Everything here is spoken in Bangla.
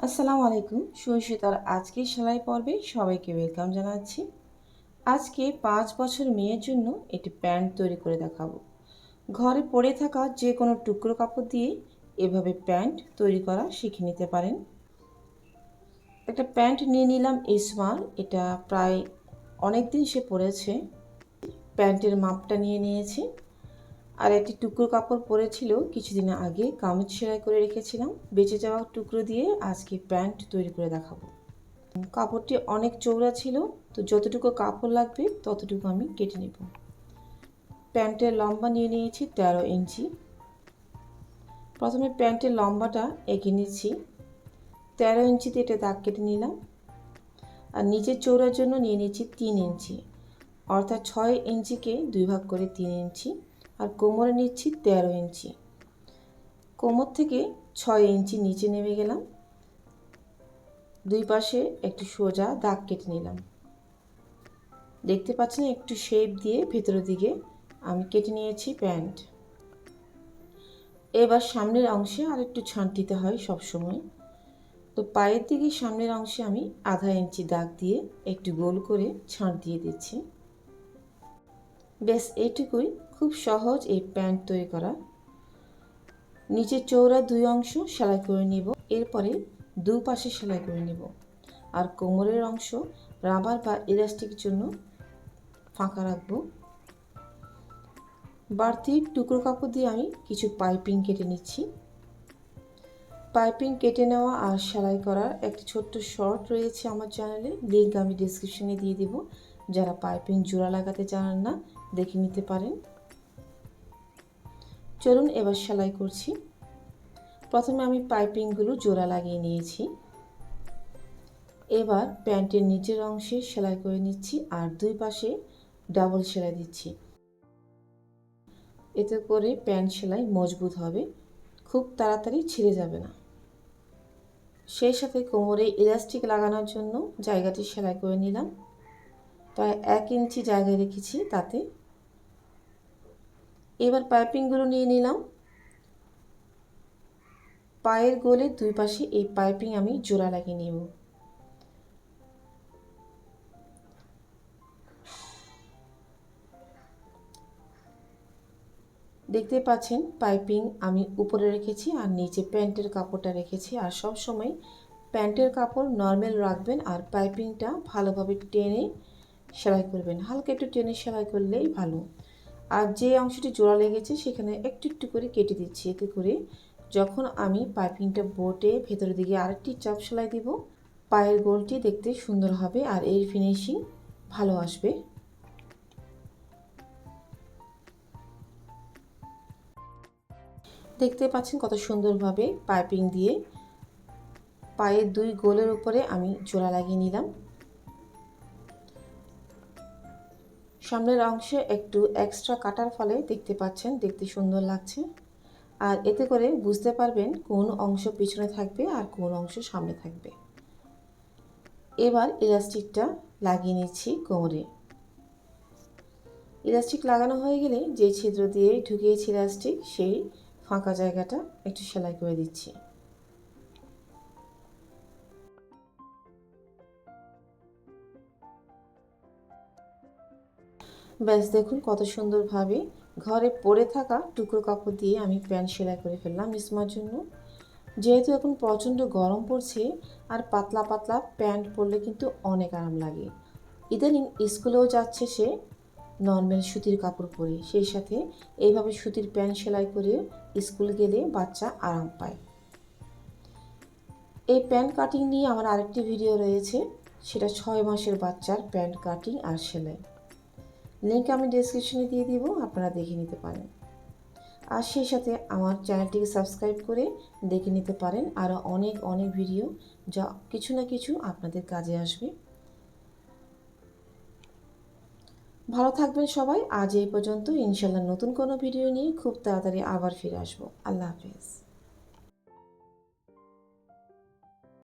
আসসালামু আলাইকুম সুইশিতার আজকের সেলাই পর্বে সবাইকে ওয়েলকাম জানাচ্ছি। আজকে 5 বছর মেয়ের জন্য একটি প্যান্ট তৈরি করে দেখাবো। ঘরে পড়ে থাকা যে কোনো টুকরো কাপড় দিয়ে এভাবে প্যান্ট তৈরি করা শিখে নিতে পারেন। একটা প্যান্ট নিয়ে নিলাম স্মল, এটা প্রায় অনেক দিন সে পরেছে। প্যান্টের মাপটা নিয়ে নিয়েছি। আর একটি টুকরো কাপড় পরেছিল কিছুদিন আগে, কামিজ সেলাই করে রেখেছিলাম। বেঁচে যাওয়া টুকরো দিয়ে আজকে প্যান্ট তৈরি করে দেখাবো। কাপড়টি অনেক চওড়া ছিল, তো যতটুকু কাপড় লাগবে ততটুকু আমি কেটে নেব। প্যান্টের লম্বা নিয়ে নিয়েছি 13 ইঞ্চি। প্রথমে প্যান্টের লম্বাটা এঁকে নিচ্ছি। 13 ইঞ্চিতে এটা দাগ কেটে নিলাম। আর নিচের চওড়ার জন্য নিয়ে নিচ্ছি 3 ইঞ্চি, অর্থাৎ 6 ইঞ্চিকে 2 ভাগ করে 3 ইঞ্চি। আর কোমরে নিচ্ছি 13 ইঞ্চি। কোমর থেকে 6 ইঞ্চি নিচে নেমে গেলাম। দুই পাশে একটু সোজা দাগ কেটে নিলাম। দেখতে পাচ্ছেন একটু শেপ দিয়ে ভেতরের দিকে আমি কেটে নিয়েছি প্যান্ট। এবার সামনের অংশে আর একটু ছাঁট দিতে হয় সব সময়। তো পায়ের দিকে সামনের অংশে আমি আধা ইঞ্চি দাগ দিয়ে একটু গোল করে ছাঁট দিয়ে দিচ্ছি। বেশ এইটুকুই, খুব সহজ এই প্যান্ট তৈরি করা। নিচের চওড়া 2 অংশ সেলাই করে নিব, এরপরে দুপাশে সেলাই করে নিব। আর কোমরের অংশ রাবার বা ইলাস্টিকের জন্য ফাঁকা রাখবো। বাড়তি টুকরো কাপড় দিয়ে আমি কিছু পাইপিং কেটে নিচ্ছি। পাইপিং কেটে নেওয়া আর সেলাই করার একটি ছোট্ট শর্ট রয়েছে আমার চ্যানেলে, লিঙ্ক আমি ডিসক্রিপশনে দিয়ে দেব। যারা পাইপিং জোড়া লাগাতে জানেন না দেখে নিতে পারেন। চলুন এবার সেলাই করছি। প্রথমে আমি পাইপিংগুলো জোড়া লাগিয়ে নিয়েছি। এবার প্যান্টের নিচের অংশে সেলাই করে নিচ্ছি আর দুই পাশে ডাবল সেলাই দিচ্ছি। এতে করে প্যান্ট সেলাই মজবুত হবে, খুব তাড়াতাড়ি ছিঁড়ে যাবে না। সেই সাথে কোমরে ইলাস্টিক লাগানোর জন্য জায়গাটি সেলাই করে নিলাম। প্রায় 1 ইঞ্চি জায়গায় রেখেছি তাতে। এবার পাইপিংগুলো নিয়ে নিলাম। পায়ের গোলে দুই পাশে এই পাইপিং আমি জোড়া লাগিয়ে নেব। দেখতে পাচ্ছেন পাইপিং আমি উপরে রেখেছি আর নিচে প্যান্টের কাপড়টা রেখেছি। আর সব সময় প্যান্টের কাপড় নর্মাল রাখবেন আর পাইপিংটা ভালোভাবে টেনে সেলাই করবেন। হালকা একটু টেনে সেলাই করলেই ভালো। আর যে অংশটি জোড়া লেগেছে সেখানে একটু একটু করে কেটে দিচ্ছি। এতে করে যখন আমি পাইপিংটা বোটে ভেতরের দিকে আরেকটি চাপ সেলাই দিব, পায়ের গোলটি দেখতে সুন্দর হবে আর এর ফিনিশিং ভালো আসবে। দেখতে পাচ্ছেন কত সুন্দরভাবে পাইপিং দিয়ে পায়ের 2 গোলের উপরে আমি জোড়া লাগিয়ে নিলাম। সামনের অংশে একটু এক্সট্রা কাটার ফলে দেখতে পাচ্ছেন দেখতে সুন্দর লাগছে। আর এতে করে বুঝতে পারবেন কোন অংশ পিছনে থাকবে আর কোন অংশ সামনে থাকবে। এবার ইলাস্টিকটা লাগিয়ে নিচ্ছি কোমরে। ইলাস্টিক লাগানো হয়ে গেলে যে ছিদ্র দিয়ে ঢুকিয়েছি ইলাস্টিক, সেই ফাঁকা জায়গাটা একটু সেলাই করে দিচ্ছি। ব্যাস দেখুন কত সুন্দরভাবে ঘরে পড়ে থাকা টুকরো কাপড় দিয়ে আমি প্যান্ট সেলাই করে ফেললাম ইসমার জন্য। যেহেতু এখন প্রচণ্ড গরম পড়ছে আর পাতলা পাতলা প্যান্ট পরলে কিন্তু অনেক আরাম লাগে। ইদানিং স্কুলেও যাচ্ছে সে নর্মাল সুতির কাপড় পরে, সেই সাথে এইভাবে সুতির প্যান্ট সেলাই করে স্কুল গেলে বাচ্চা আরাম পায়। এই প্যান্ট কাটিং নিয়ে আমার আরেকটি ভিডিও রয়েছে, সেটা 6 মাসের বাচ্চার প্যান্ট কাটিং আর সেলাই। লিঙ্ক আমি ডেসক্রিপশনে দিয়ে দিব, আপনারা দেখে নিতে পারেন। আর সেই সাথে আমার চ্যানেলটিকে সাবস্ক্রাইব করে দেখে নিতে পারেন আরও অনেক অনেক ভিডিও, যা কিছু না কিছু আপনাদের কাজে আসবে। ভালো থাকবেন সবাই। আজ এই পর্যন্ত। ইনশাল্লাহ নতুন কোনো ভিডিও নিয়ে খুব তাড়াতাড়ি আবার ফিরে আসবো। আল্লাহ হাফেজ।